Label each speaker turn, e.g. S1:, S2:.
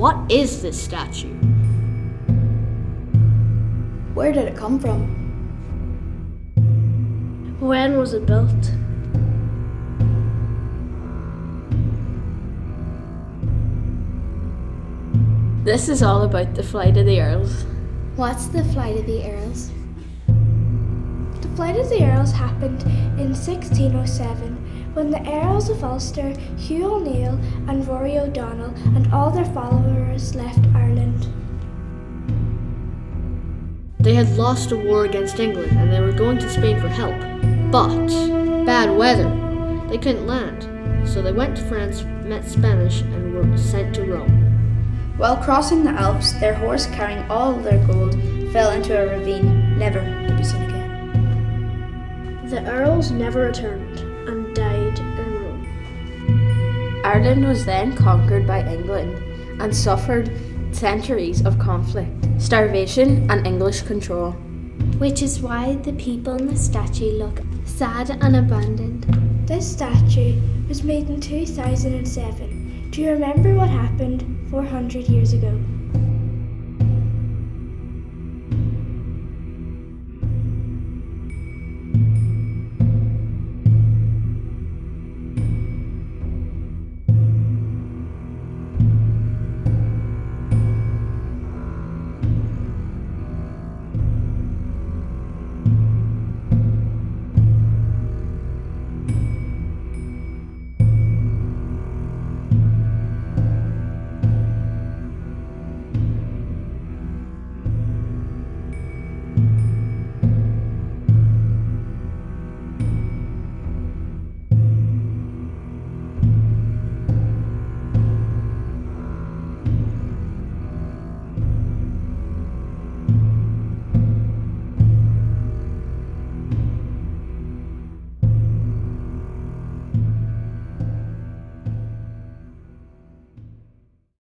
S1: What is this statue?
S2: Where did it come from?
S3: When was it built?
S1: This is all about the flight of the Earls.
S4: What's the flight of the Earls?
S3: The flight of the Earls happened in 1607 when the Earls of Ulster, Hugh O'Neill and Rory O'Donnell and all their followers left Ireland.
S1: They had lost a war against England and they were going to Spain for help. But bad weather. They couldn't land. So they went to France, met Spanish and were sent to Rome.
S2: While crossing the Alps, their horse carrying all their gold fell into a ravine, never to be seen again.
S3: The Earls never returned and died in Rome.
S5: Ireland was then conquered by England and suffered centuries of conflict, starvation and English control.
S4: Which is why the people in the statue look sad and abandoned.
S3: This statue was made in 2007. Do you remember what happened 400 years ago?